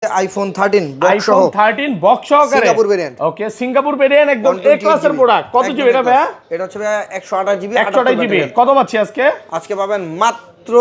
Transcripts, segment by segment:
IPhone 13 box সহ, iPhone 13 box সহকারে Singapore variant. ওকে, Singapore variant একদম এ ক্লাসের প্রোডাক্ট। কত জিবি এটা ভাইয়া? এটা হচ্ছে ভাইয়া 128 জিবি। 128 জিবি। কত পাচ্ছি আজকে? আজকে পাবেন মাত্র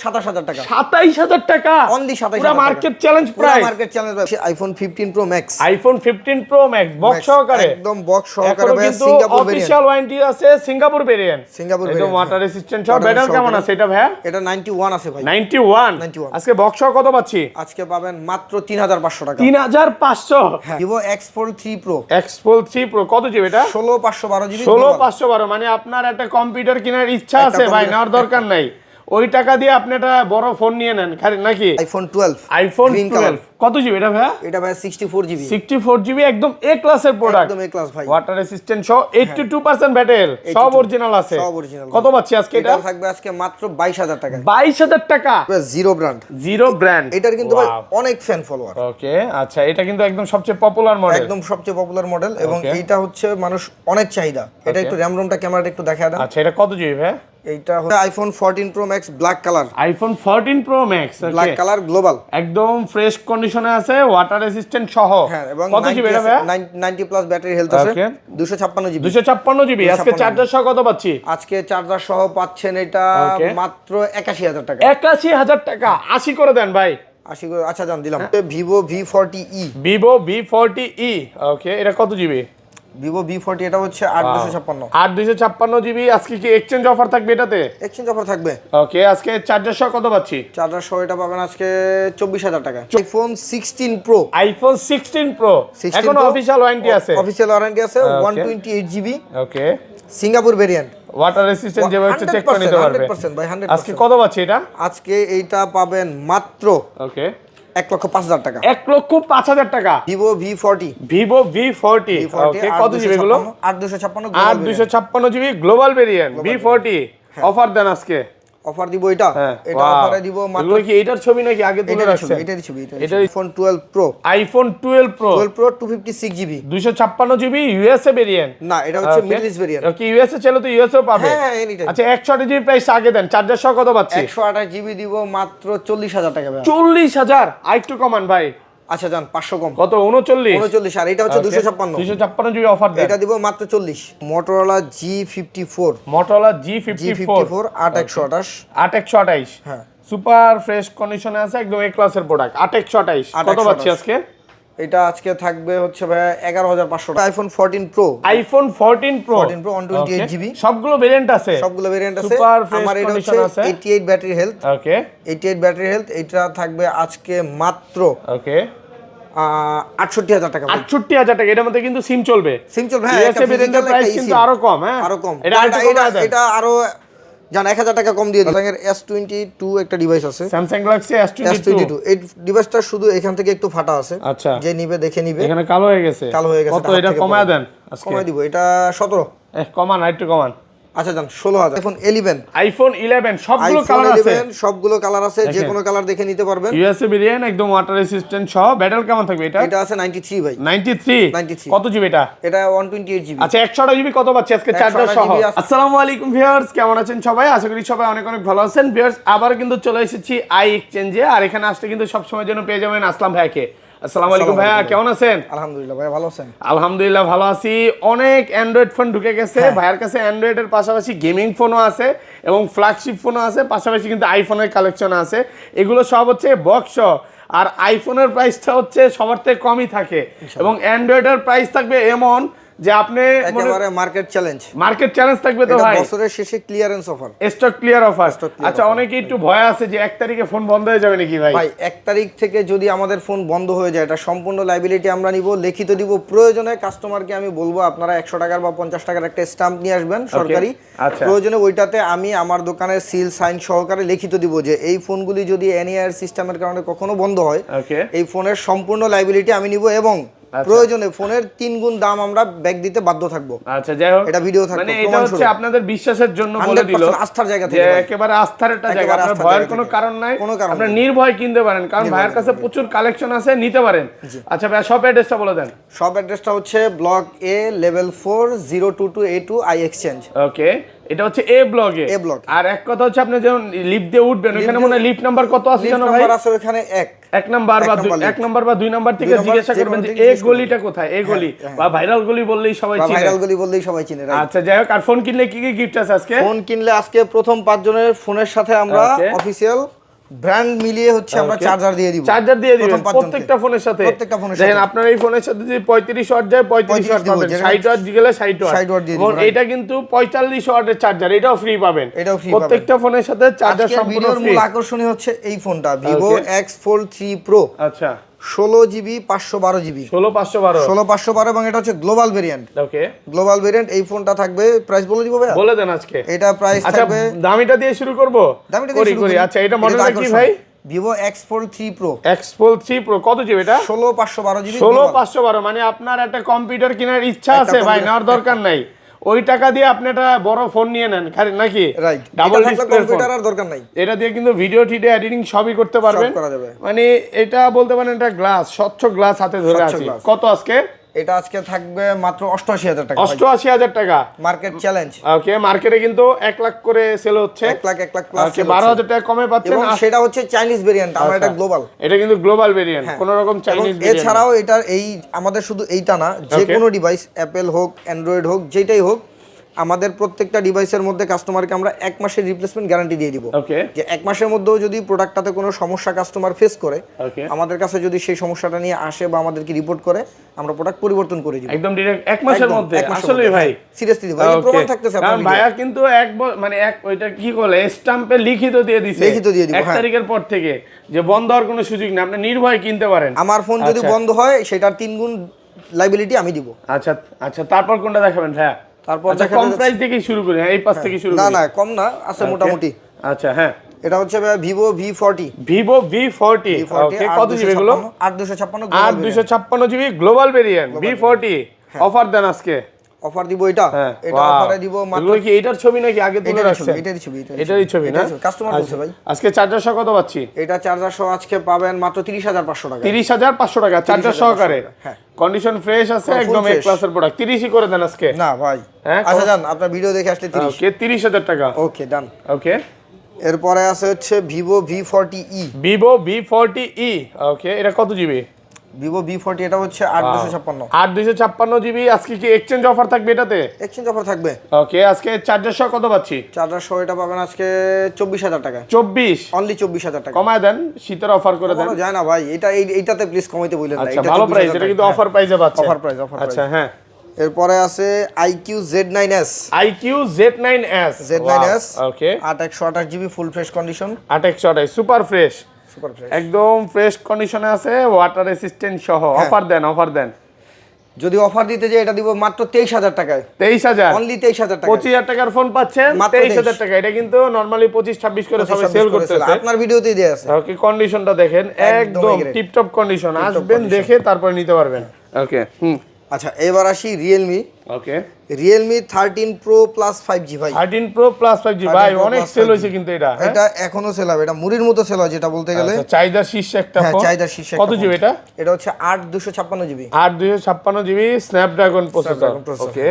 27000 টাকা। 27000 টাকা অনলি 27000 পুরো market challenge price. Market challenge ভাই। IPhone 15 pro max, iPhone 15 pro max box সহকারে, একদম বক্স সহকারে ভাই। কিন্তু সিঙ্গাপুর ভেরিয়েন্ট, অফিশিয়াল ওয়ারেন্টি আছে সিঙ্গাপুর ভেরিয়েন্ট। সিঙ্গাপুর একদম ভেরিয়েন্ট, ওয়াটার রেজিস্ট্যান্ট সহ। ব্যাটারি কেমন আছে এটা ভাইয়া? এটা 91 আছে ভাই। 91 আজকে বক্স সহ কত পাচ্ছি? আজকে পাবেন মাত্র 3500 টাকা। 3500। Vivo X4 3 Pro, X4 3 Pro কত জিবি এটা? 16512 জিবি। 16512 মানে আপনার একটা কম্পিউটার কেনার ইচ্ছা আছে ভাই, নেওয়ার দরকার নাই। ওই টাকা দিয়ে আপনি একটা বড় ফোন নিয়ে নেন নাকি? আইফোন 12, আইফোন 12 কত জিবি এটা ভাইয়া? এটা ভাই 64 জিবি। 64 জিবি একদম এ ক্লাসের প্রোডাক্ট, একদম এ ক্লাস ভাই। ওয়াটার রেসিস্ট্যান্ট সহ 82% ব্যাটারি সব অরিজিনাল আছে। সব অরিজিনাল। কত পাচ্ছি আজকে এটা? এটা থাকবে আজকে মাত্র 22000 টাকা। 22000 টাকা। Zero brand, zero brand. এটার কিন্তু ভাই অনেক ফ্যান ফলোয়ার। ওকে, আচ্ছা এটা কিন্তু একদম সবচেয়ে পপুলার মডেল, একদম সবচেয়ে পপুলার মডেল এবং এইটা হচ্ছে মানুষ অনেক চাহিদা। এটা একটু র‍্যাম রোমটা ক্যামেরাটা একটু দেখায় দেন। আচ্ছা এটা কত জিবি ভাই? এইটা হচ্ছে iPhone 14 pro max black colour. IPhone 14 pro max black colour global, একদম ফ্রেশ কন্ডিশনে আছে, ওয়াটার রেসিস্ট্যান্ট সহ। হ্যাঁ, এবং কত জিবি এটা ভাই? 90 প্লাস ব্যাটারি হেলথ আছে। 256 জিবি। 256 জিবি। আজকে চার্জার সহ কত পাচ্ছি? আজকে চার্জার সহ পাচ্ছেন এটা মাত্র 81000 টাকা। 81000 টাকা। 80 করে দেন ভাই। 80 করে। আচ্ছা জান দিলাম। Vivo V40e, Vivo V40e। ওকে, এটা কত জিবি? ভিভো V40 এটা হচ্ছে 8256। 8256 জিবি। আজকে কি এক্সচেঞ্জ অফার থাকবে এটাতে? এক্সচেঞ্জ অফার থাকবে। ওকে, আজকে চার্জার সহ কত পাচ্ছি? চার্জার সহ এটা পাবেন আজকে 24000 টাকা। আইফোন 16 প্রো, আইফোন 16 প্রো এখনো অফিশিয়াল ওয়ারেন্টি আছে। অফিশিয়াল ওয়ারেন্টি আছে 128 জিবি। ওকে, সিঙ্গাপুর ভেরিয়েন্ট, ওয়াটার রেসিস্ট্যান্ট যেভাবে চেক করে নিতে পারবে। 100% ভাই, 100%। আজকে কত পাচ্ছি এটা? আজকে এইটা পাবেন মাত্র ওকে 1,05,000 টাকা। 1,05,000 টাকা। Vivo V40, Vivo V40। ওকে, কত জিবি এগুলো? 8256। 8256 GB global variant V40। Offer দেন আজকে। অফার দিব এটা অফারে দিব মাত্র। এগুলো কি এটার ছবি নাকি আগে তুলে রাখছেন? এটারই ছবি। এটা iPhone 12 pro, iPhone 12 pro 256 GB. 256 GB USA variant. না, এটা হচ্ছে মিডল ইস্ট ভেরিয়েন্ট। ওকে, ইউএসএ চলে তো ইউএসএও পাবে। হ্যাঁ, এনিটাইম। আচ্ছা 128 জিবি প্রাইস আগে দেন। চার্জার সহ কত পাচ্ছি? 128 জিবি দিব মাত্র 40000 টাকা ভাই। 40000। আরেকটু কমান ভাই। আচ্ছা জান 500 কম। কত? 39। আর এটা হচ্ছে 256। 256 জিবি অফার দেন। এটা দিব মাত্র 40। Motorola G54, Motorola G54 8128। 8128। হ্যাঁ, সুপার ফ্রেশ কন্ডিশনে আছে, একদম এ ক্লাসের প্রোডাক্ট। 8128 কত পাচ্ছি আজকে? এটা আজকে থাকবে হচ্ছে ভাই 11500 টাকা। IPhone 14 pro, iPhone 14 pro 128 GB. সবগুলো ভেরিয়েন্ট আছে, সবগুলো ভেরিয়েন্ট আছে। সুপার ফ্রেশ আমার এটা কন্ডিশন হচ্ছে আছে। 88 ব্যাটারি হেলথ। ওকে 88 ব্যাটারি হেলথ। এটা থাকবে আজকে মাত্র ওকে 68000 টাকা। 68000 টাকা। এটার মধ্যে কিন্তু সিম চলবে। সিম চলবে। হ্যাঁ, ইউএসএ ভেরিয়েন্টের প্রাইস কিন্তু আরো কম। হ্যাঁ, আরো কম। এটা আরো জান 1000 টাকা কম দিয়ে দিই। স্যামসাং এর S22 একটা ডিভাইস আছে, স্যামসাং গ্যালাক্সি S22। এই ডিভাইসটা শুধু এখান থেকে একটু ফাটা আছে। আচ্ছা, যে নিবে দেখে নিবে। এখানে কালো হয়ে গেছে। কত এটা কমায় দেন আজকে? কমায় দিব। এটা 17। কমান, একটু কমান। আচ্ছা জান 16000। আইফোন 11, আইফোন 11 সবগুলো কালার আছে। সবগুলো কালার আছে, যে কোনো কালার দেখে নিতে পারবেন। ইউএসএ ভেরিয়েন্ট, একদম ওয়াটার রেসিস্ট্যান্ট সহ। ব্যাটারি কেমন থাকবে এটা? এটা আছে 93 ভাই। 93। কত জিবি এটা? এটা 128 জিবি। আচ্ছা 128 জিবি কত পাচ্ছি আজকে চার্জার সহ? আসসালামু আলাইকুম ভিউয়ার্স, কেমন আছেন সবাই? আশা করি সবাই অনেক অনেক ভালো আছেন। ভিউয়ার্স, আবার কিন্তু চলে এসেছি আই এক্সচেঞ্জে। আর এখানে আসলে কিন্তু সব সময় জন্য পেয়ে যাবেন আসলাম ভাইকে। আসসালামু আলাইকুম ভাইয়া, কেমন আছেন? আলহামদুলিল্লাহ ভাই, ভালো আছেন? আলহামদুলিল্লাহ ভালো আছি। অনেক অ্যান্ড্রয়েড ফোন ঢুকে গেছে ভাইয়ার কাছে। অ্যান্ড্রয়েডের পাশাপাশি গেমিং ফোনও আছে এবং ফ্ল্যাগশিপ ফোনও আছে, পাশাপাশি কিন্তু আইফোনের কালেকশন আছে। এগুলো সব হচ্ছে বক্স। আর আইফোনের প্রাইসটা হচ্ছে সবার থেকে কমই থাকে এবং অ্যান্ড্রয়েডের প্রাইস থাকবে এমন যে আপনি একেবারে মার্কেট চ্যালেঞ্জ থাকবে তো ভাই। বছরের শেষে clearance offer, stock clear offer. আচ্ছা, অনেকে একটু ভয় আছে যে 1 তারিখে ফোন বন্ধ হয়ে যাবে নাকি ভাই? ভাই 1 তারিখ থেকে যদি আমাদের ফোন বন্ধ হয়ে যায়, এটা সম্পূর্ণ লায়াবিলিটি আমরা নিব, লিখিত দিব। প্রয়োজনে কাস্টমারকে আমি বলবো আপনারা 100 টাকার বা 50 টাকার একটা স্ট্যাম্প নিয়ে আসবেন সরকারি। প্রয়োজনে ওইটাতে আমি আমার দোকানের সিল সাইন সহকারে লিখিত দিব যে এই ফোনগুলি যদি এনআইআর সিস্টেমের কারণে কখনো বন্ধ হয়, এই ফোনের সম্পূর্ণ লায়াবিলিটি আমি নিব এবং প্রয়োজনে ফোনের 3 গুণ দাম আমরা ব্যাক দিতে বাধ্য থাকবো। আচ্ছা, যাই হোক, এটা ভিডিও থাকবে, মানে এটা হচ্ছে আপনাদের বিশ্বাসের জন্য বলে দিল, আস্থার জায়গা থেকে, একেবারে আস্থার একটা জায়গা। আপনার ভয়ের কোনো কারণ নাই, আপনারা নির্ভয় কিনতে পারেন, কারণ ভাইয়ের কাছে প্রচুর কালেকশন আছে, নিতে পারেন। আচ্ছা ভাই, শপ অ্যাড্রেসটা বলে দেন। শপ অ্যাড্রেসটা হচ্ছে block A level 4 022A2 I exchange. Okay, এটা হচ্ছে এ ব্লকে। আর এক কথা হচ্ছে আপনি যখন লিফট দিয়ে উঠবেন ওখানে মনে হয় লিফট নাম্বার কত আছে জানো ভাই? নাম্বার আছে ওখানে 1 নাম্বার বা 2 নাম্বার থেকে জিজ্ঞাসা করবেন যে এই গলিটা কোথায়, এই গলি বা ভাইরাল গলি বললেই সবাই চিনে। ভাইরাল গলি বললেই সবাই চিনে। আচ্ছা যাই হোক, আর ফোন কিনলে কি কি গিফট আছে আজকে? ফোন কিনলে আজকে প্রথম 5 জনের ফোনের সাথে আমরা অফিশিয়াল ব্র্যান্ড মিলিয়ে হচ্ছে আমরা চার্জার দিয়ে দিব। চার্জার দিয়ে দিবেন প্রত্যেকটা ফোনের সাথে। দেখেন আপনার এই ফোনের সাথে যদি 35 ওয়াট যায় 35 ওয়াট পাবেন, 60 ওয়াট গেলে 60 ওয়াট দিয়ে এবং এটা কিন্তু 45 ওয়াটের চার্জার, এটাও ফ্রি পাবেন। প্রত্যেকটা ফোনের সাথে চার্জার সম্পূর্ণ ফ্রি। মূল আকর্ষণীয় হচ্ছে এই ফোনটা Vivo X Fold 3 Pro। আচ্ছা 16GB 512GB 16512 এবং এটা হচ্ছে গ্লোবাল ভেরিয়েন্ট। ওকে গ্লোবাল ভেরিয়েন্ট। এই ফোনটা থাকবে, প্রাইস বলে দিব ভাই? বলে দেন আজকে। এটা প্রাইস থাকবে, দামিটা দিয়ে শুরু করব। দামিটা দিয়ে শুরু করি। আচ্ছা এটা মডেলটা কি ভাই? Vivo X Fold 3 Pro। X Fold 3 Pro কত জিবি এটা? 16512GB 16512। মানে আপনার একটা কম্পিউটার কেনার ইচ্ছা আছে ভাই, নেওয়ার দরকার নাই, ওই টাকা দিয়ে আপনি একটা বড় ফোন নিয়ে নেন নাকি? রাইট, ডাবল ডিসপ্লে কম্পিউটার আর দরকার নাই। এটা দিয়ে কিন্তু ভিডিও টিডিও এডিটিং সবই করতে পারবেন। মানে এটা বলতে পারেন এটা গ্লাস, স্বচ্ছ গ্লাস হাতে ধরে আছে। কত আজকে? এটা আজকে থাকবে মাত্র 88000 টাকা। 88000 টাকা মার্কেট চ্যালেঞ্জ। ওকে, মার্কেটে কিন্তু 1 লাখ করে সেল হচ্ছে। 1 লাখ প্লাস। 12000 টাকা কমে পাচ্ছেন। এবং সেটা হচ্ছে চাইনিজ ভেরিয়েন্ট, আমরা এটা গ্লোবাল। এটা কিন্তু গ্লোবাল ভেরিয়েন্ট, কোন রকম চাইনিজ ভেরিয়েন্ট। এছাড়াও এটা এই আমাদের শুধু এইটা না, যে কোনো ডিভাইস, অ্যাপেল হোক অ্যান্ড্রয়েড হোক যেটাই হোক, আমাদের প্রত্যেকটা ডিভাইসের মধ্যে কাস্টমারকে আমরা 1 মাসের রিপ্লেসমেন্ট গ্যারান্টি দিয়ে দিব। যে 1 মাসের মধ্যেও যদি প্রোডাক্টটাতে কোনো সমস্যা কাস্টমার ফেস করে, আমাদের কাছে যদি সেই সমস্যাটা নিয়ে আসে বা আমাদেরকে রিপোর্ট করে, আমরা প্রোডাক্ট পরিবর্তন করে দিব একদম ডাইরেক্ট 1 মাসের মধ্যে। আসলে ভাই সিরিয়াসলি ভাই প্রমাণ থাকতেছে আপনার। ভাইয়া কিন্তু মানে ওইটা কি বলে, স্ট্যাম্পে লিখিত দিয়ে দিয়েছে 1 তারিখের পর থেকে যে বন্ধ হওয়ার কোনো সুযোগ নেই, আপনি নির্ভয়ে কিনতে পারেন। আমার ফোন যদি বন্ধ হয় সেটার 3 গুণ লায়াবিলিটি আমি দিব। আচ্ছা আচ্ছা, তারপর কোনটা দেখাবেন ভাইয়া? তারপর কম প্রাইস থেকে শুরু করি। এই পাশ থেকে শুরু করি। না কম না, আছে মোটামুটি। আচ্ছা হ্যাঁ, এটা হচ্ছে Vivo V40। Vivo V40। ওকে, কত জিবি এগুলো? 8256 GB global variant V40। Offer দেন আজকে। অফার দিব এটা অফারে দিব মাত্র। এগুলো কি এটার ছবি নাকি আগে তুলে রাখছেন? এটারই ছবি না? কাস্টমার বলছে ভাই। আজকে চার্জার সহ কত পাচ্ছি? এটা চার্জার সহ আজকে পাবেন মাত্র 30500 টাকা। 30500 টাকা চার্জার সহকারে। হ্যাঁ, কন্ডিশন ফ্রেশ আছে, একদম এ ক্লাসের প্রোডাক্ট। 30ই করে দেন আজকে। না ভাই, আচ্ছা জান, আপনার ভিডিও দেখে আসলে 30। ওকে, 30000 টাকা। ওকে ডান। ওকে, এরপরে আছে হচ্ছে Vivo V40e। Vivo V40e। ওকে, এটা কত জিবি? Vivo V40 এটা হচ্ছে 8256 জিবি। আজকে কি এক্সচেঞ্জ অফার থাকবে এটাতে? এক্সচেঞ্জ অফার থাকবে। ওকে, আজকে চার্জার সহ কত পাচ্ছি? চার্জার সহ এটা পাবেন আজকে 24000 টাকা। 24 অনলি 24000 টাকা। কমায় দেন, শীতের অফার করে দেন। যায় না ভাই, এইটাতে প্লিজ কমাইতে বলেন না। এটা ভালো প্রাইস, এটা কিন্তু অফার প্রাইসে পাচ্ছেন। Offer price. আচ্ছা হ্যাঁ, এরপরে আছে iQOO Z9s। iQOO Z9s। ওকে, 8128GB full fresh condition. 8128 super fresh, একদম ফ্রেশ কন্ডিশনে আছে, ওয়াটার রেসিস্ট্যান্ট সহ। অফার দেন। যদি অফার দিতে যাই এটা দিব মাত্র 23000 টাকায়। 23000 অনলি 23000 টাকা। 25000 টাকার ফোন পাচ্ছেন 23000 টাকা। এটা কিন্তু নরমালি 25-26 করে সবাই সেল করতেছে। আপনার ভিডিওতেই দেয়া আছে। ওকে, কন্ডিশনটা দেখেন একদম টিপটপ কন্ডিশন। আসবেন দেখে তারপর নিতে পারবেন। ওকে আচ্ছা, এবার আসি Realme। ওকে, Realme 13 Pro Plus 5G ভাই। 13 Pro Plus 5G ভাই, অনেক সেল হইছে কিন্তু এটা এখনো সেল হবে। এটা মুড়ির মতো সেল হয় যেটা বলতে গেলে। আচ্ছা, চাহিদা শীর্ষে একটা ফোন। চাহিদা শীর্ষে। কত জিবি এটা? এটা হচ্ছে 8256GB। 8256GB Snapdragon processor. ওকে,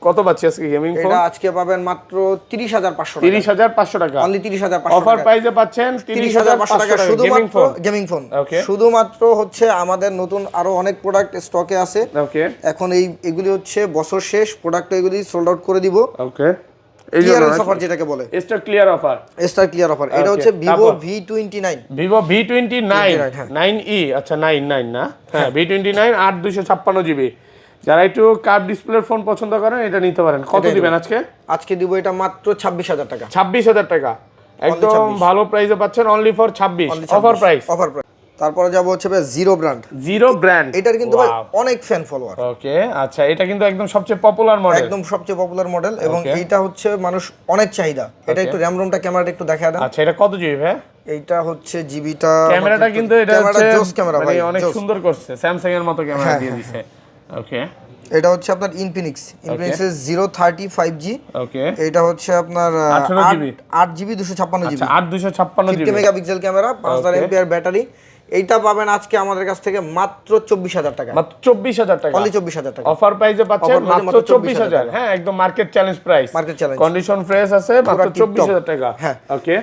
কত পাচ্ছি আজকে গেমিং ফোন? এটা আজকে পাবেন মাত্র 30500 টাকা। 30500 টাকা। অনলি 30500 অফার প্রাইসে পাচ্ছেন 30500 টাকা শুধুমাত্র গেমিং ফোন। শুধুমাত্র হচ্ছে আমাদের নতুন আরো অনেক প্রোডাক্ট স্টকে আছে। ওকে, এখন এগুলি হচ্ছে বছর শেষ প্রোডাক্ট, এগুলি সোল্ড আউট করে দিব। ওকে, ক্লিয়ারেন্স অফার যেটাকে বলে, স্টার ক্লিয়ার অফার। এটা হচ্ছে Vivo V29। Vivo V29 9e। আচ্ছা 99 না? হ্যাঁ, V29 8256GB। যারা একটু কার্ভ ডিসপ্লের ফোন পছন্দ করেন এটা নিতে পারেন। কত দিবেন আজকে? আজকে দিব এটা মাত্র 26000 টাকা। 26000 টাকা, একদম ভালো প্রাইসে পাচ্ছেন। Only for 26 offer price. তারপরে যাব হচ্ছে জিরো ব্র্যান্ড। এটার কিন্তু ভাই অনেক ফ্যান ফলোয়ার। ওকে, আচ্ছা, এটা কিন্তু একদম সবচেয়ে পপুলার মডেল, এবং এইটা হচ্ছে মানুষ অনেক চাহিদা। এটা একটু র‍্যাম রোমটা ক্যামেরাটা একটু দেখায় দেন। আচ্ছা, এটা কত জিবি ভাই? এইটা হচ্ছে জিবিটা, ক্যামেরাটা কিন্তু এটা হচ্ছে জোস ক্যামেরা ভাই, অনেক সুন্দর করছে, স্যামসাং এর মতো ক্যামেরা দিয়ে দিয়েছে। ওকে, এটা হচ্ছে আপনার Infinix 030 5G। ওকে, এটা হচ্ছে আপনার 8GB 256GB। আচ্ছা, 8256GB 50 megapixel camera, 5000 mAh battery. এইটা পাবেন আজকে আমাদের কাছ থেকে মাত্র 24,000 টাকা, মাত্র 24,000 টাকা, অনলি 24,000 টাকা অফার প্রাইসে পাচ্ছেন মাত্র 24,000। হ্যাঁ, একদম market challenge price, market challenge, condition fresh আছে, মাত্র 24,000 টাকা। হ্যাঁ, ওকে।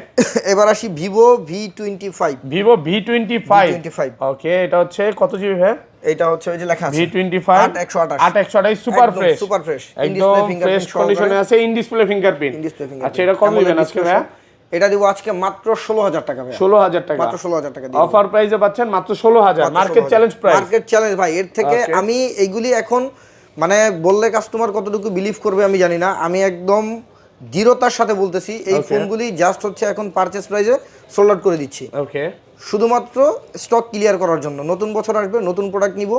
এবার আসি ভিভো V25, ভিভো V25। ওকে, এটা হচ্ছে কত জিবি ভাই? এটা হচ্ছে ওই যে লেখা আছে V25 828 828 super fresh, super fresh, একদম ফ্রেশ কন্ডিশনে আছে, ইন ডিসপ্লে ফিঙ্গারপ্রিন্ট। আচ্ছা, এটা কত দিবেন আজকে ভাই? এটা দিব আজকে মাত্র 16,000 টাকা ভাই, 16,000 টাকা, মাত্র 16,000 টাকা দিব। অফার প্রাইসে পাচ্ছেন মাত্র 16,000, market challenge price, market challenge ভাই। এর থেকে আমি এইগুলি এখন মানে বললে কাস্টমার কতটুকু বিলিভ করবে আমি জানি না, আমি একদম দৃঢ়তার সাথে বলতেছি এই ফোনগুলি জাস্ট হচ্ছে এখন পারচেজ প্রাইসে সোল্ড আউট করে দিচ্ছি। ওকে, শুধুমাত্র স্টক ক্লিয়ার করার জন্য। নতুন বছর আসবে, নতুন প্রোডাক্ট নিব,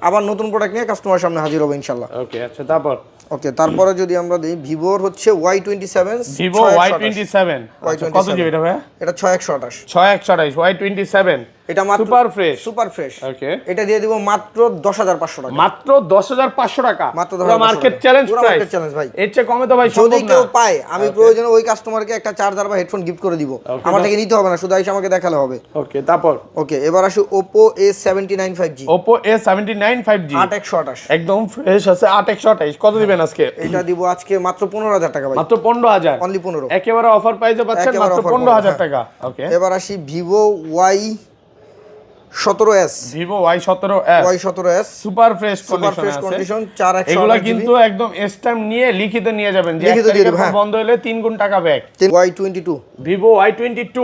আবার নতুন প্রোডাক্ট নিয়ে কাস্টমারের সামনে হাজির হবে ইনশাআল্লাহ। ওকে, আচ্ছা, তারপর ওকে, তারপরে যদি আমরা দিই ভিভোর হচ্ছে Y27, ভিভো Y27 কত জিবি এটা ভাই? এটা 6128, 6128 Y27, এটা মাত্র সুপার ফ্রেশ, সুপার ফ্রেশ। ওকে, এটা দিয়ে দিব মাত্র 10,500 টাকা, মাত্র 10,500 টাকা, মাত্র market challenge price, market challenge ভাই। এর চেয়ে কমে তো ভাই যদি সম্ভব কেউ না। পায় আমি প্রয়োজনে ওই কাস্টমারকে একটা চার্জার বা হেডফোন গিফট করে দিব, আমার থেকে নিতে হবে না, শুধু আইসা আমাকে দেখালে হবে। ওকে, তারপর ওকে, এবার আসি Oppo A79 5G, Oppo A79 5G 8128, একদম ফ্রেশ আছে, 8128 কত দিবেন আজকে? এটা দিব আজকে মাত্র 15,000 টাকা ভাই, মাত্র 15,000, অনলি 15, একেবারে অফার প্রাইসে পাচ্ছেন মাত্র 15,000 টাকা। ওকে, এবার আসি Vivo Y17s, Vivo Y17s super fresh condition, 4128, এগুলা কিন্তু একদম স্ট্যাম্প নিয়ে লিখিত নিয়ে যাবেন, যে লিখিত দিয়ে দেব, হ্যাঁ। বন্ধ হলে 3 গুণ টাকা ব্যাক। Y22, ভিভো Y22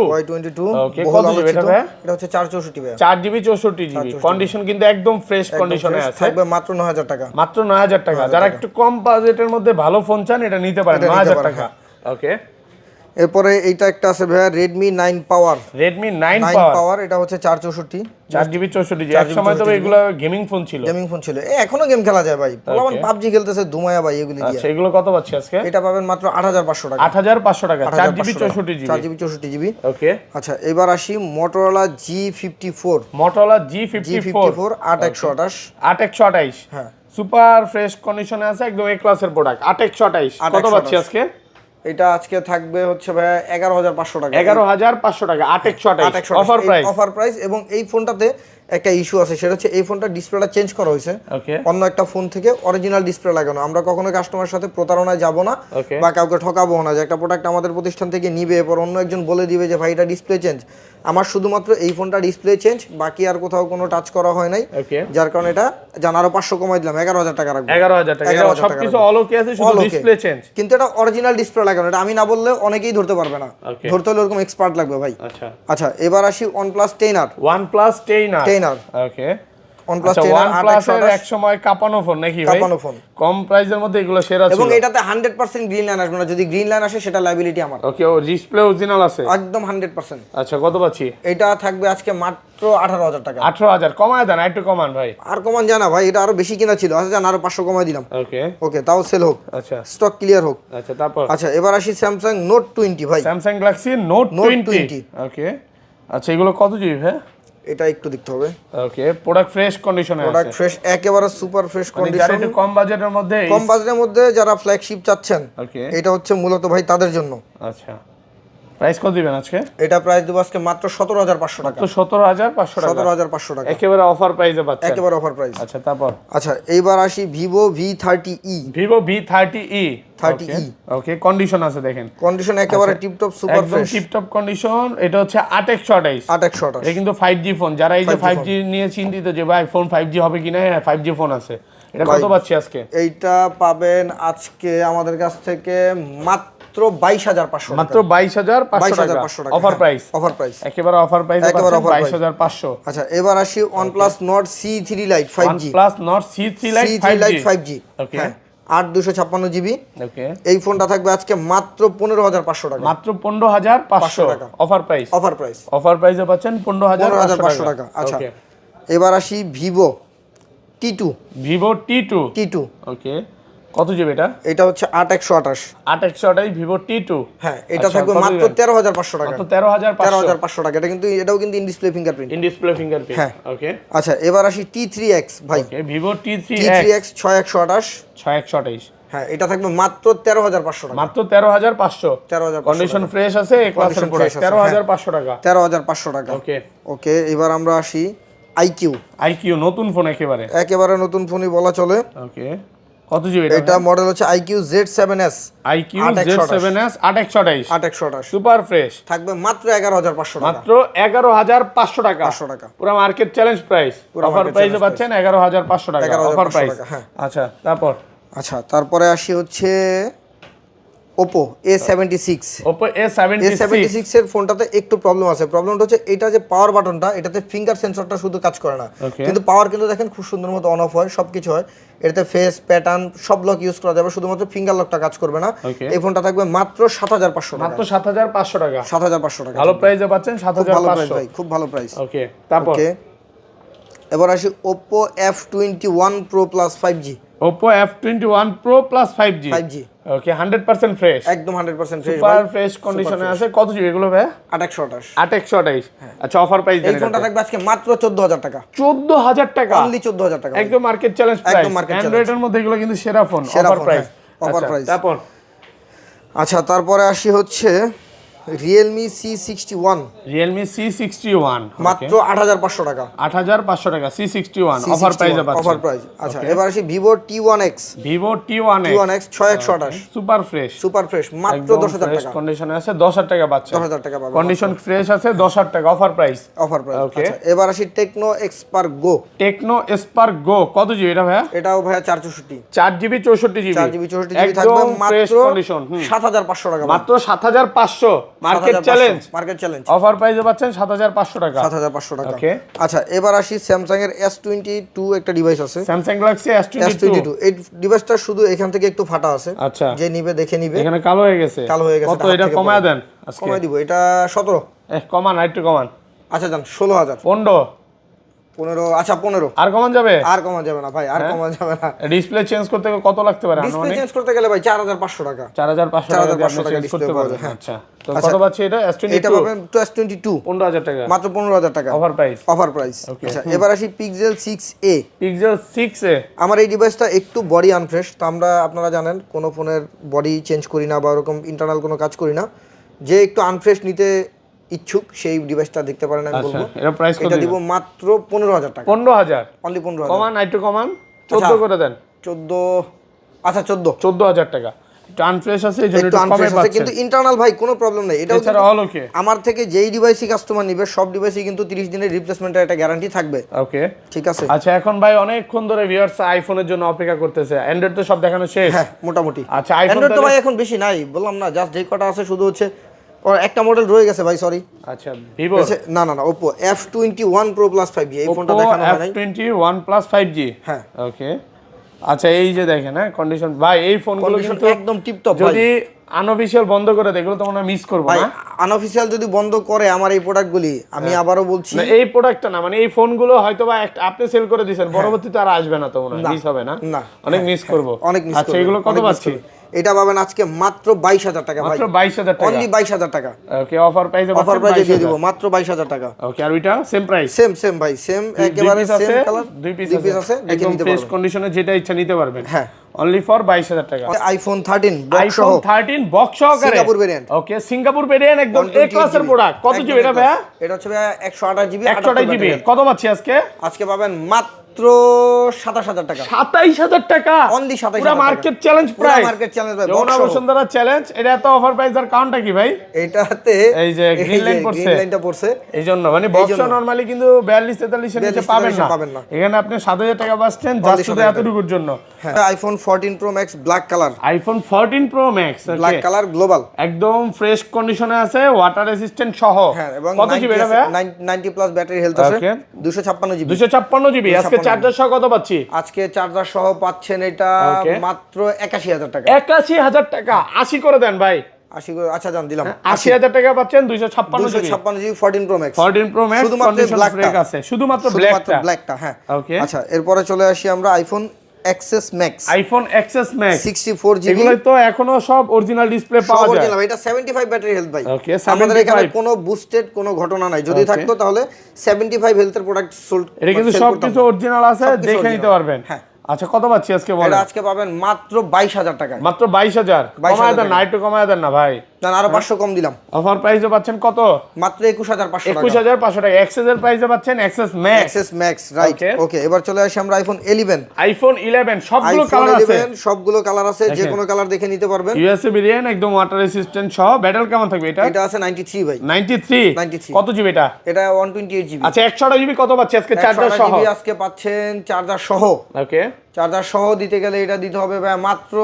ওকে, কত জিবি এটা ভাই? এটা হচ্ছে 464 ভাই, 4GB 64GB, কন্ডিশন কিন্তু একদম ফ্রেশ কন্ডিশনে আছে, থাকবে মাত্র 9,000 টাকা, মাত্র 9,000 টাকা। যারা একটু কম বাজেটের মধ্যে ভালো ফোন চান এটা নিতে পারেন, 9,000 টাকা। ওকে, এরপরে এইটা একটা আছে ভাই Redmi 9 Power, Redmi 9 Power, এটা হচ্ছে 464, 4GB 64GB। এক সময় তো এগুলো গেমিং ফোন ছিল, গেমিং ফোন ছিল, এখনো গেম খেলা যায় ভাই, পোলাপান পাবজি খেলতেছে ধুমায়া ভাই এগুলি দিয়ে। আচ্ছা, এগুলো কত পাচ্ছি আজকে? এটা পাবেন মাত্র 8,500 টাকা, 8,500 টাকা, 4GB 64GB। 4GB 64GB। ওকে, আচ্ছা, এবার আসি Motorola G54, Motorola G54 8128, হ্যাঁ, সুপার ফ্রেশ কন্ডিশনে আছে, একদম এ ক্লাসের প্রোডাক্ট। 8128 কত পাচ্ছি আজকে? এটা আজকে থাকবে হচ্ছে ভাই 11,500 টাকা, 11,500 টাকা, 8128 অফার প্রাইস, অফার প্রাইস। এবং এই ফোনটাতে একটা ইস্যু আছে, সেটা হচ্ছে এই ফোনটা ডিসপ্লেটা চেঞ্জ করা হয়েছে ওকে, অন্য একটা ফোন থেকে অরিজিনাল ডিসপ্লে লাগানো। আমরা কখনো কাস্টমারের সাথে প্রতারণায় যাব না বা কাউকে ঠকাবো না যে একটা প্রোডাক্ট আমাদের প্রতিষ্ঠান থেকে নিবে এরপর অন্য একজন বলে দিবে যে ভাই এটা ডিসপ্লে চেঞ্জ। আমার শুধুমাত্র এই ফোনটা ডিসপ্লে চেঞ্জ, বাকি আর কোথাও কোনো টাচ করা হয় নাই, যার কারণে এটা আরো 500 কমাই দিলাম, 11,000 টাকা রাখবো, 11,000 টাকা, সবকিছু অল ওকে আছে, শুধু ডিসপ্লে চেঞ্জ। কিন্তু এটা অরিজিনাল ডিসপ্লে লাগানো, এটা আমি না বললে অনেকেই ধরতে পারবে না, ধরতে হলে ওরকম এক্সপার্ট লাগবে ভাই। আচ্ছা, আচ্ছা, এবার আসি OnePlus 10R, ওকে, OnePlus 10R OnePlus এর এক সময় কাপানো ফোন নাকি ভাই? কাপানো ফোন, কম প্রাইসের মধ্যে এগুলো সেরা ছিল, এবং এটাতে 100% গ্রিন লাইন আসবে না, যদি গ্রিন লাইন আসে সেটা লায়াবিলিটি আমার। ওকে, ও ডিসপ্লে অরিজিনাল আছে একদম 100%। আচ্ছা, কত পাচ্ছি? এটা থাকবে আজকে মাত্র 18,000 টাকা, 18,000 কমায় দেন, একটু কমান ভাই। আর কমান জানা ভাই, এটা আরো বেশি কিনা ছিল, আচ্ছা জান আরো 500 কমাই দিলাম। ওকে, ওকে, তাও সেল হোক, আচ্ছা, স্টক ক্লিয়ার হোক। আচ্ছা, তারপর আচ্ছা, এবার আসি Samsung Note 20 ভাই, Samsung Galaxy Note 20। ওকে, আচ্ছা, এগুলো কত জিবি ভাই? এটা একটু দেখতে হবে। ওকে, প্রোডাক্ট ফ্রেশ কন্ডিশনে আছে, প্রোডাক্ট ফ্রেশ, একেবারে সুপার ফ্রেশ কন্ডিশন। যারা একটু কম বাজেটের মধ্যে, কম বাজেটের মধ্যে যারা ফ্ল্যাগশিপ চাচ্ছেন, ওকে, এটা হচ্ছে মূলত ভাই তাদের জন্য। আচ্ছা, প্রাইস কত দিবেন আজকে? এটা প্রাইস দেব আজকে মাত্র 17,500 টাকা, তো 17,500 টাকা, 17,500 টাকা, একেবারে অফার প্রাইসে পাচ্ছেন, একেবারে অফার প্রাইস। আচ্ছা, তারপর আচ্ছা, এইবার আসি Vivo V30e, Vivo V30e, ওকে, কন্ডিশন আছে দেখেন, কন্ডিশন একেবারে টিপটপ সুপার একদম ফ্রেশ, টিপটপ কন্ডিশন। এটা হচ্ছে 828, এটা কিন্তু 5G ফোন। যারা এই যে 5G নিয়ে চিন্তিত যে ভাই ফোন 5G হবে কিনা, হ্যাঁ 5G ফোন আছে। এটা কত পাচ্ছি আজকে? এইটা পাবেন আজকে আমাদের কাছ থেকে মাত্র 22,500 টাকা, মাত্র 22,500 টাকা, অফার প্রাইস, অফার প্রাইস, একেবারে অফার প্রাইস, একেবারে 22,500। আচ্ছা, এবার আসি OnePlus Nord C3 Lite 5G, OnePlus Nord C3 Lite 5G, ওকে, 8/256GB। ওকে, এই ফোনটা থাকবে আজকে মাত্র 15,500 টাকা, মাত্র 15,500 টাকা, offer price, offer price, offer প্রাইসে পাচ্ছেন 15,500 টাকা। আচ্ছা, এবার আসি Vivo T2, Vivo T2, ওকে, কত জিবি এটা? এটা হচ্ছে 8/128, Vivo T2, হ্যাঁ, এটা থাকবে মাত্র 13,500 টাকা, মাত্র 13,500 টাকা। এটাও কিন্তু ইন ডিসপ্লে ফিঙ্গারপ্রিন্ট, হ্যাঁ, ওকে। আচ্ছা, এবার আসি T3X ভাই, ওকে, Vivo T3X 6128, হ্যাঁ এটা থাকবে মাত্র 13500 টাকা, মাত্র 13500। 13500 কন্ডিশন ফ্রেশ আছে, এ ক্লাসের প্রোডাক্ট 13500 টাকা। 13500 টাকা। ওকে ওকে, এবার আমরা আসি আইকিউ। আইকিউ নতুন ফোন একেবারে নতুন ফোনই বলা চলে। ওকে, কত জিবি এটা? এটা মডেল হচ্ছে IQ Z7s। IQ Z7s 8128 8128 super fresh, থাকবে মাত্র 11500 টাকা, মাত্র 11500 টাকা। 500 টাকা পুরো মার্কেট চ্যালেঞ্জ প্রাইস, অফার প্রাইসে পাচ্ছেন 11500 টাকা, অফার প্রাইস। হ্যাঁ আচ্ছা তারপর, আচ্ছা তারপরে আসি হচ্ছে Oppo A76। Oppo A76 এর ফোনটাতে একটু প্রবলেম আছে। প্রবলেমটা হচ্ছে এটা যে পাওয়ার বাটনটা, এটাতে ফিঙ্গার সেন্সরটা শুধু কাজ করে না, কিন্তু পাওয়ার কিন্তু দেখেন খুব সুন্দর মতো অন অফ হয়, সবকিছু হয়। এটাতে ফেস প্যাটার্ন সব লক ইউজ করা যাবে, শুধুমাত্র ফিঙ্গার লকটা কাজ করবে না। এই ফোনটা থাকবে মাত্র 7500 টাকা, মাত্র 7500 টাকা, 7500 টাকা। ভালো প্রাইসে পাচ্ছেন 7500 ভাই, খুব ভালো প্রাইস। ওকে তারপর, ওকে এবার আসি Oppo F21 Pro Plus 5G। Oppo F21 Pro Plus 5G। ওকে 100% ফ্রেশ, একদম 100% ফ্রেশ, সুপার ফ্রেশ কন্ডিশনে আছে। কত জিবি এগুলো ভাই? 2828। 2828। আচ্ছা অফার প্রাইস এই ফোনটা থাকবে আজকে মাত্র 14000 টাকা, 14000 টাকা, অনলি 14000 টাকা, একদম মার্কেট চ্যালেঞ্জ প্রাইস। অ্যান্ড্রয়েড এর মধ্যে এগুলো কিন্তু সেরা phone, offer price, offer price. তারপর, আচ্ছা তারপরে আসি হচ্ছে Realme C61। Realme C61 মাত্র 8500 টাকা, 8500 টাকা C61 অফার প্রাইসে পাচ্ছেন, অফার প্রাইস। আচ্ছা এবার আসি Vivo T1X। Vivo T1X 6128 super fresh, super fresh, মাত্র 10000 টাকা কন্ডিশনে আছে, 10000 টাকা পাচ্ছেন, 10000 টাকা পাবেন, কন্ডিশন ফ্রেশ আছে, 10000 টাকা অফার প্রাইস, অফার প্রাইস। ওকে আচ্ছা এবার আসি Tecno Spark Go। Tecno Spark Go কত জিবি এটা ভাইয়া? এটাও ভাইয়া 464, 4GB 64GB, 4GB 64GB থাকবে মাত্র 7500 টাকা, মাত্র 7500, market challenge, market challenge. Offer প্রাইসে পাচ্ছেন 7500 টাকা, 7500 টাকা। ওকে আচ্ছা এবার আসি Samsung এর S22 একটা ডিভাইস আছে, Samsung Galaxy S22। এই ডিভাইসটা শুধু এখান থেকে একটু ফাটা আছে, আচ্ছা যে নিবে দেখে নিবে, এখানে কালো হয়ে গেছে, কত এটা কমায় দেন আজকে? কমায় দিব, এটা 17। কমান, একটু কমান। আচ্ছা জান 16000, 15। আচ্ছা 15, আর কমান যাবে? আর কমা যাবে না ভাই, আর কমা যাবে না। ডিসপ্লে চেঞ্জ করতে কত লাগতে পারে? ডিসপ্লে চেঞ্জ করতে গেলে ভাই 4500 টাকা, 4500 টাকা চেঞ্জ করতে পারবে। আচ্ছা তো কত পাচ্ছি এটা? S22 এটা পাবেন S22 15000 টাকা, মাত্র 15000 টাকা, অফার প্রাইস, অফার প্রাইস। আচ্ছা এবার আসি Pixel 6a। Pixel 6a, আমার এই ডিভাইসটা একটু বডি আনফ্রেশ, তো আমরা আপনারা জানেন কোন ফোনের বডি চেঞ্জ করি না বা এরকম ইন্টারনাল কোনো কাজ করি না, যে একটু আনফ্রেশ নিতে ইচ্ছুক সেই ডিভাইসটা দেখতে পারেন। আমি বলবো এটা প্রাইস কত? এটা দিব মাত্র 15000 টাকা, 15000, অনলি 15000। কমান, একটু কমান, 14 করে দেন। 14, আচ্ছা 14000 টাকা, একটু আনফ্রেশ আছে এই জন্য একটু কমে পাচ্ছেন, কিন্তু ইন্টারনাল ভাই কোনো প্রবলেম নাই। এটা এছাড়া অল ওকে। আমার থেকে যেই ডিভাইসই কাস্টমার নিবে সব ডিভাইসই কিন্তু 30 দিনের রিপ্লেসমেন্টের একটা গ্যারান্টি থাকবে। ওকে ঠিক আছে। আচ্ছা এখন ভাই অনেকক্ষণ ধরে ভিউয়ার্স আইফোনের জন্য অপেক্ষা করতেছে, অ্যান্ড্রয়েড তো সব দেখানো শেষ। হ্যাঁ মোটামুটি। আচ্ছা আইফোন অ্যান্ড্রয়েড তো ভাই এখন বেশি নাই, বললাম না, জাস্ট যেই কটা আছে শুধু হচ্ছে একটা মডেল রয়ে গেছে ভাই, সরি। আচ্ছা ভিভো, না Oppo F21 Pro Plus 5G, এই ফোনটা দেখানো হয় নাই। F21 Plus 5G, হ্যাঁ ওকে। আচ্ছা এই যে দেখেন, হ্যাঁ কন্ডিশন ভাই, এই ফোনগুলো কিন্তু একদম টিপটপ। যদি আনঅফিশিয়াল বন্ধ করে দেয় এগুলো তো মনে মিস করব না। আনঅফিশিয়াল যদি বন্ধ করে আমার এই প্রোডাক্টগুলি, আমি আবারও বলছি, না এই প্রোডাক্টটা না, মানে এই ফোনগুলো হয়তোবা আপনি সেল করে দিবেন, পরবর্তীতে আর আসবে না, তো মনে মিস হবে না, অনেক মিস করব, অনেক মিস। আচ্ছা এগুলো কত পাচ্ছি? এটা পাবেন আজকে মাত্র 22000 টাকা ভাই, মাত্র 22000 টাকা, অনলি 22000 টাকা। ওকে অফার প্রাইসে পাচ্ছেন, অফার প্রাইসে দিয়ে দিব মাত্র 22000 টাকা। ওকে আর ওইটা সেম প্রাইস? সেম ভাই, সেম একেবারে সেম কালার, দুই পিস আছে, একদম ফ্রেশ কন্ডিশনে যেটা ইচ্ছা নিতে পারবেন। হ্যাঁ অনলি ফর 22000 টাকা। আইফোন 13 বক্স সহ, আইফোন 13 বক্স সহকারে, সিঙ্গাপুর ভেরিয়েন্ট। ওকে সিঙ্গাপুর ভেরিয়েন্ট, একদম এ ক্লাসের প্রোডাক্ট। কত জিবি এটা ভাইয়া? এটা হচ্ছে ভাইয়া 128 জিবি, 128 জিবি। কত পাচ্ছি আজকে? আজকে পাবেন মাত্র 27000 টাকা, 27000 টাকা, অনলি 27000 পুরো market challenge price, market challenge ভাই, যৌন বসুন্ধরা চ্যালেঞ্জ। এটা এত অফার প্রাইস আর কাউন্টটা কি ভাই? এটাতে এই যে গ্রিন লাইন পড়ছে, গ্রিন লাইনটা পড়ছে, এইজন্য মানে বক্স নরমালি কিন্তু 42 43 এর নিচে পাবেন না, এখানে আপনি 7000 টাকা পাচ্ছেন জাস্ট শুধু এতটুকুর জন্য। হ্যাঁ iPhone 14 Pro Max black colour, iPhone 14 Pro Max black colour global, একদম ফ্রেশ কন্ডিশনে আছে, ওয়াটার রেজিস্ট্যান্ট সহ। হ্যাঁ এবং কত জিবি এটা ভাই? 90 প্লাস ব্যাটারি হেলথ আছে, 256 জিবি, 256 জিবি। আজকে চার্জার সহ কত পাচ্ছি? আজকে চার্জার সহ পাচ্ছেন এটা মাত্র 81000 টাকা, 81000 টাকা, 80 করে দেন ভাই। 80, আচ্ছা জান দিলাম, 80000 টাকা পাচ্ছেন 256 GB 14 Pro Max, 14 Pro Max শুধুমাত্র ব্ল্যাক আছে, শুধুমাত্র ব্ল্যাকটা। হ্যাঁ ওকে আচ্ছা এরপরে চলে আসি আমরা iPhone XS Max, iPhone XS Max 64 GB, এগুলো তো এখনো সব অরিজিনাল ডিসপ্লে পাওয়া যায়, এটা 75 ব্যাটারি হেলথ ভাই। ওকে আমাদের এখানে কোনো বুস্টেড কোনো ঘটনা নাই, যদি থাকতো তাহলে 75 হেলথের প্রোডাক্ট সোল্ড, এটা কিন্তু সবকিছু অরিজিনাল আছে, দেখে নিতে পারবেন। হ্যাঁ আচ্ছা কত পাচ্ছি আজকে বলেন? এটা আজকে পাবেন মাত্র 22000 টাকায়। মাত্র 22000 কমায় দেন না, একটু কমায় দেন না ভাই। না আরো 500 কম দিলাম। অফার প্রাইসে পাচ্ছেন কত? মাত্র 21500 টাকা। 21500 টাকা। এক্সেস এর প্রাইসে পাচ্ছেন XS max. XS max, right. Okay, এবার চলে আসি আমরা আইফোন 11। আইফোন 11 সবগুলো কালার আছে। সবগুলো কালার আছে, যে কোনো কালার দেখে নিতে পারবেন। ইউএসএ ভেরিয়েন্ট, একদম ওয়াটার রেসিস্ট্যান্ট সহ। ব্যাটারি কেমন থাকবে এটা? এটা আছে 93 ভাই। 93 কত জিবি এটা? এটা 128 জিবি। আচ্ছা 128 জিবি কত পাচ্ছি আজকে চার্জার সহ? জিবি আজকে পাচ্ছেন চার্জার সহ। ওকে, চার্জার সহ দিতে গেলে এটা দিতে হবে ভাই মাত্র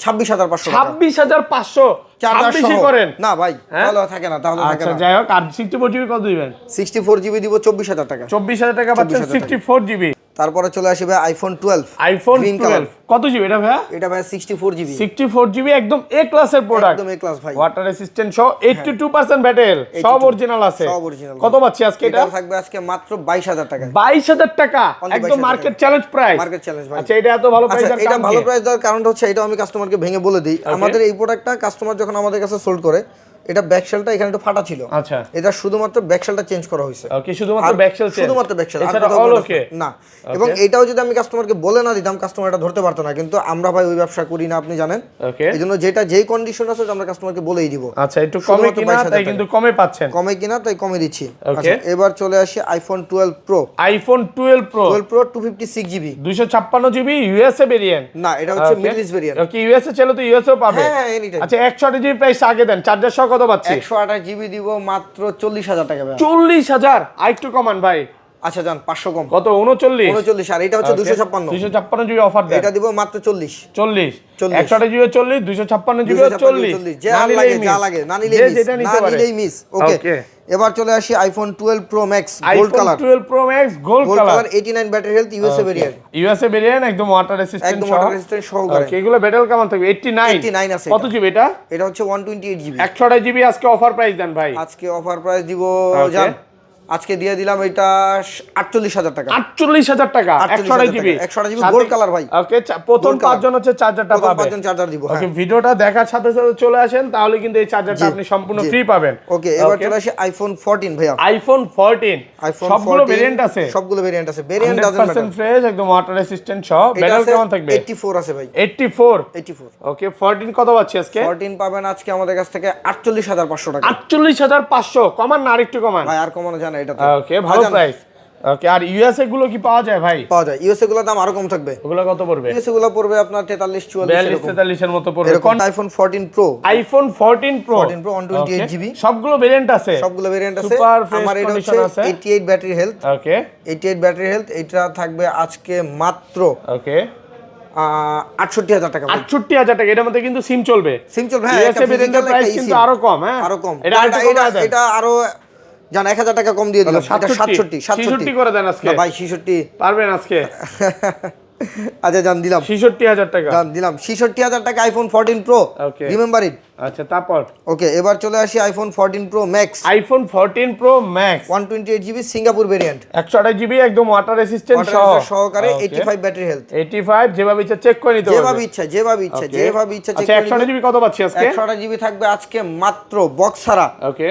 26500 টাকা। 26500 ছাব্বিশই করেন না ভাই, তাহলে থাকে না, তাহলে থাকে না। আচ্ছা যাই হোক, আর 64 জিবি কত দিবেন? 64 জিবি দিব 24000 টাকা। 24000 টাকা পাচ্ছেন 64 জিবি। তারপরে চলে আসবে আইফোন 12। আইফোন 12 কত জিবি এটা ভাই? এটা ভাই 64 জিবি। 64 জিবি একদম এ ক্লাসের প্রোডাক্ট, একদম এ ক্লাস ভাই। ওয়াটার রেসিস্ট্যান্ট সহ 82% ব্যাটারি, সব অরিজিনাল আছে। সব অরিজিনাল। কত পাচ্ছি আজকে এটা? এটা থাকবে আজকে মাত্র 22000 টাকা। 22000 টাকা একদম market challenge price. Market challenge ভাই। আচ্ছা এটা এত ভালো প্রাইস আর এটা ভালো প্রাইস দেওয়ার কারণ হচ্ছে, এটা আমি কাস্টমারকে ভেঙে বলে দিই। আমাদের এই প্রোডাক্টটা কাস্টমার যখন আমাদের কাছে সোল্ড করে, এটা ব্যাকশেলটা এখানে একটু ফাটা ছিল। আচ্ছা, এটা শুধুমাত্র ব্যাকশেলটা চেঞ্জ করা হয়েছে। ওকে, শুধুমাত্র ব্যাকশেল চেঞ্জ, শুধুমাত্র ব্যাকশেল, আর এছাড়া অল ওকে না। এবং এটাও যদি আমি কাস্টমারকে বলে না দিতাম, কাস্টমার এটা ধরতে পারতো না। কিন্তু আমরা ভাই ওই ব্যবসা করি না, আপনি জানেন। ওকে, এইজন্য যেটা যেই কন্ডিশন আছে আমরা কাস্টমারকে বলেই দিব। আচ্ছা একটু কমে কিনা তাই কিন্তু কমে পাচ্ছেন। কমে কিনা তাই কমে দিচ্ছি। ওকে, এবার চলে আসি iPhone 12 pro. IPhone 12 pro 256 GB, 256 GB USA variant. না এটা হচ্ছে মিডল ইস্ট ভেরিয়েন্ট। ওকে, ইউএসএ চলে তো ইউএসএও পাবে। হ্যাঁ এনিটাইম। আচ্ছা 128 জিবি প্রাইস আগে দেন, চার্জার সহ কত পাচ্ছি? 128 জিবি দিব মাত্র 40000 টাকা ভাই। 40000 আরেকটু কমান ভাই। আচ্ছা যান 500 কম। কত? 39। আর এটা হচ্ছে 256। 256 জিবি অফার দেন। এটা দিব মাত্র 40। 128 জিবি 40, 256 জিবি 40। যা লাগে না নিলেই মিস। ওকে, এবার চলে আসি iPhone 12 pro max gold colour. 12 pro max gold colour, 89 battery health, USA variant. USA variant একদম ওয়াটার রেসিস্ট্যান্ট, একদম ওয়াটার রেসিস্ট্যান্ট সহকারে। ওকে, এগুলো ব্যাটারি কেমন থাকবে? 89 আছে। কত জিবি এটা? এটা হচ্ছে 128 জিবি। 128 জিবি আজকে অফার প্রাইস দেন ভাই। আজকে অফার প্রাইস দিব জান, আজকে দিয়ে দিলাম এটা 48000 টাকা। 48000 টাকা 128 জিবি গোল্ড কালার ভাই। ওকে, প্রথম 5 জন হচ্ছে চার্জারটা পাবে। 5 জন চার্জার দিব। ওকে, ভিডিওটা দেখার সাথে সাথে চলে আসেন, তাহলে কিন্তু এই চার্জারটা আপনি সম্পূর্ণ ফ্রি পাবেন। ওকে, এবার চলে আসি আইফোন 14 ভাইয়া। আইফোন 14 সবগুলো ভেরিয়েন্ট আছে। সবগুলো ভেরিয়েন্ট আছে, ভেরিয়েন্ট ডাজন্ট ম্যাটার। 100% ফ্রেশ, একদম ওয়াটার রেসিস্ট্যান্ট সহ। ব্যাটারি কেমন থাকবে? 84 আছে ভাই। 84। 84। ওকে, 14 কত পাচ্ছি আজকে? 14 পাবেন আজকে আমাদের কাছ থেকে 48500 টাকা। 48500 কমান না আরেকটু কমান ভাই, আর কমানো যায় না এটা তো। ওকে, ভালো প্রাইস। ওকে, আর ইউএসএ গুলো কি পাওয়া যায় ভাই? পাওয়া যায়। ইউএসএ গুলোর দাম আরো কম থাকবে। ওগুলো কত পড়বে? ইউএসএ গুলো পড়বে আপনার 43 44 43 এর মতো পড়বে। কোন iPhone 14 pro? IPhone 14 pro 128 GB. সবগুলো ভেরিয়েন্ট আছে। সবগুলো ভেরিয়েন্ট আছে। সুপার ফ্রেশ আমার এটা কন্ডিশন আছে। 88 ব্যাটারি হেলথ। ওকে, 88 ব্যাটারি হেলথ। এটা থাকবে আজকে মাত্র ওকে 68000 টাকা। 68000 টাকা। এর মধ্যে কিন্তু সিম চলবে। সিম চলবে, হ্যাঁ। ইউএসএ ভেরিয়েন্টের প্রাইস কিন্তু আরো কম, হ্যাঁ আরো কম। এটা আরো জান 1000 টাকা কম দিয়ে দিলাম। এটা 67 করে দেন আজকে। না ভাই, 66 পারবেন আজকে? আচ্ছা জান দিলাম 66000 টাকা। জান দিলাম 66000 টাকা আইফোন 14 প্রো। Remember it. আচ্ছা তারপর ওকে, এবার চলে আসি iPhone 14 pro max. IPhone 14 pro max 128 GB Singapore variant. 128 GB একদম ওয়াটার রেসিস্ট্যান্ট সহকারে 85 ব্যাটারি হেলথ। 85 যেভাবে ইচ্ছা চেক করে নিতে পারবেন। যেভাবে ইচ্ছা চেক করে নিতে। আচ্ছা 128 জিবি কত পাচ্ছি আজকে? 128 জিবি থাকবে আজকে মাত্র বক্স ছাড়া। ওকে,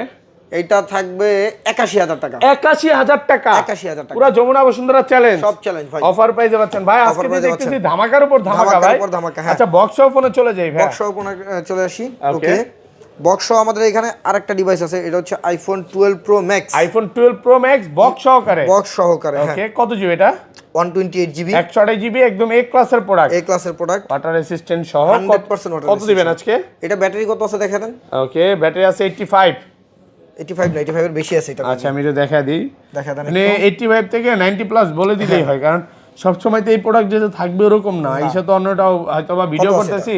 এটা থাকবে 81000 টাকা। 81000 টাকা। 81000 টাকা। পুরো যমুনা বসুন্ধরা চ্যালেঞ্জ। সব চ্যালেঞ্জ ভাই। অফার প্রাইসে পাচ্ছেন ভাই। আজকে দেখতেছি ধামাকার উপর ধামাকা ভাই। আচ্ছা বক্স ফোনে চলে যাই ভাই। বক্স ফোনে চলে আসি। ওকে, বক্স আমাদের এখানে আরেকটা ডিভাইস আছে, এটা হচ্ছে iPhone 12 pro max. IPhone 12 pro max box সহকারে। ওকে, কত জিবি এটা? 128 জিবি। 128 জিবি একদম এ ক্লাসের প্রোডাক্ট। ওয়াটার রেসিস্ট্যান্ট সহ। 100% ওয়াটার। কত দিবেন আজকে? এটা ব্যাটারি কত আছে দেখা দেন। ওকে, ব্যাটারি আছে 85 না 85 এর বেশি আছে এটা। আচ্ছা আমি এটা দেখা দিই। দেখা দেন মানে 85 থেকে 90 প্লাস বলে দিলেই হয়, কারণ সব সময় তো এই প্রোডাক্ট যেটা থাকবে এরকম না। এই সাথে অন্যটাও হয়তো বা ভিডিও করতেছি,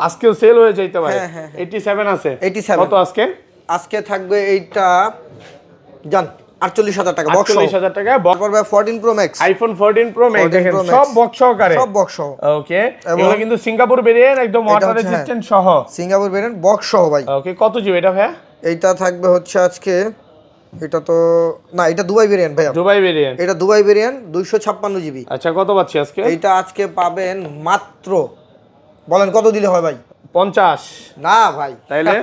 আজকেও সেল হয়ে যাইতে পারে। 87 আছে। 87 কত আজকে? আজকে থাকবে এইটা জান 48000 টাকা বক্স। 48000 টাকা বক্স। তারপর 14 pro max. IPhone 14 pro max দেখেন সব বক্স সহকারে। সব বক্স সহ। ওকে, এগুলো কিন্তু সিঙ্গাপুর ভেরিয়েন্ট একদম ওয়াটার রেজিস্ট্যান্ট সহ। সিঙ্গাপুর ভেরিয়েন্ট বক্স সহ ভাই। ওকে, কত জিবি এটা ভাই? এইটা থাকবে হচ্ছে আজকে, এটা তো না, এটা দুবাই ভেরিয়েন্ট ভাই। Dubai variant. এটা দুবাই ভেরিয়েন্ট 256 জিবি। আচ্ছা কত পাচ্ছি আজকে? এইটা আজকে পাবেন মাত্র, বলেন কত দিলে হয় ভাই? 50 না ভাই, তাইলে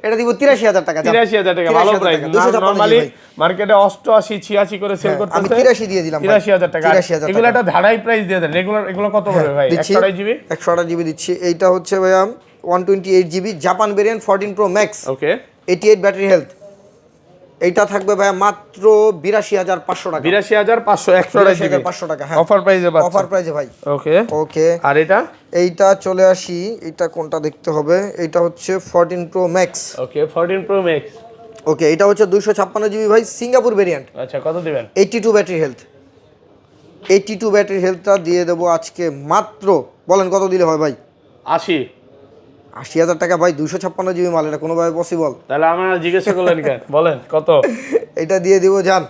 এটা দিব 83000 টাকা। 83000 টাকা ভালো প্রাইস। নরমালি মার্কেটে 88 86 করে সেল করতেছে, আমি 83 দিয়ে দিলাম 83000 টাকা। এগুলো একটা ধারাই প্রাইস দিয়ে দেন। রেগুলার এগুলো কত পড়বে ভাই? 128 জিবি 128 জিবি দিচ্ছি। এইটা হচ্ছে ভাইয়া 128 GB Japan variant 14 pro max, okay 88 battery health. এইটা থাকবে ভাইয়া মাত্র 82500 টাকা। 82500 128 জিবি 500 টাকা। হ্যাঁ, অফার প্রাইসে পাচ্ছেন। অফার প্রাইসে ভাই। ওকে ওকে, আর এটা এইটা চলে আসি, এটা কোনটা দেখতে হবে, এইটা হচ্ছে 14 প্রো ম্যাক্স। ওকে 14 প্রো ম্যাক্স। ওকে, এটা হচ্ছে 256 জিবি ভাই, সিঙ্গাপুর ভেরিয়েন্ট। আচ্ছা কত দিবেন? 82 ব্যাটারি হেলথ। 82 ব্যাটারি হেলথটা দিয়ে দেবো আজকে মাত্র, বলেন কত দিলে হয় ভাই? 80,000 টাকা ভাই। 256 জিবি মাল, এটা কোনোভাবে পসিবল? তাহলে আমার জিজ্ঞাসা করলেন কেন? বলেন কত? এটা দিয়ে দিব জান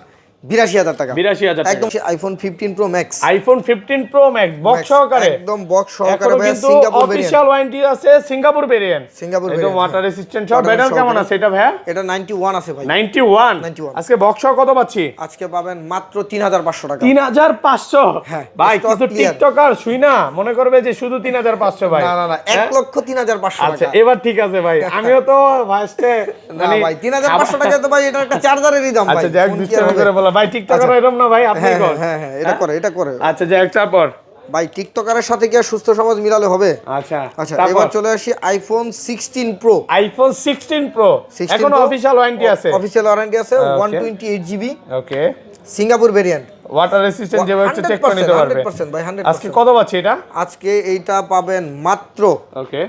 82000 টাকা। 82000 টাকা একদম iPhone 15 pro max. IPhone 15 pro max box সহকারে, একদম বক্স সহকারে এখনো ভাই, কিন্তু সিঙ্গাপুর ভেরিয়েন্ট। অফিশিয়াল ওয়ারেন্টি আছে, সিঙ্গাপুর ভেরিয়েন্ট। সিঙ্গাপুর একদম ভেরিয়েন্ট, ওয়াটার রেসিস্ট্যান্ট সব। ব্যাটারি কেমন আছে এটা ভাই? এটা 91 আছে ভাই। 91 আজকে বক্স সহ কত পাচ্ছি? আজকে পাবেন মাত্র 3500 টাকা। 3500? হ্যাঁ ভাই stock কিছু clear। টিকটকার শুই না মনে করবে যে শুধু 3500 ভাই। না না না, 1,35,500 আচ্ছা টাকা। এবার ঠিক আছে ভাই, আমিও তো ফার্স্টে না ভাই 3500 টাকা তো ভাই, এটা একটা চার্জারেরই দাম ভাই। আচ্ছা যাক ফোন কি আর দুষ্টামি হবে? করে বলা ভাই, টিকটকার এরকম না ভাই, আপনি হ্যাঁ কোন? হ্যাঁ হ্যাঁ, এটা করে, এটা করে। আচ্ছা যাক তারপর ভাই টিকটকারের সাথে কি আর সুস্থ সমাজ মিলালে হবে? আচ্ছা আচ্ছা, তারপর এবার চলে আসি আইফোন 16 প্রো। আইফোন 16 প্রো এখন অফিশিয়াল ওয়ারেন্টি আছে, অফিশিয়াল ওয়ারেন্টি আছে, 128 জিবি ওকে সিঙ্গাপুর ভেরিয়েন্ট। ওয়াটার রেসিস্ট্যান্ট যেভাবে চেক করে নিতে পারবে। 100% ভাই, 100%। আজকে কত পাচ্ছি এটা? আজকে এইটা পাবেন মাত্র ওকে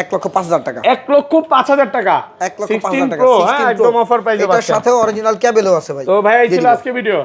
1,05,000 টাকা। 1,05,000 টাকা 1,05,000 টাকা। Pro, হ্যাঁ একদম অফার প্রাইসে এটার পাচ্ছেন। সাথে অরিজিনাল ক্যাবেলও আছে ভাই। তো ভাই এই ছিল আজকে ভিডিও।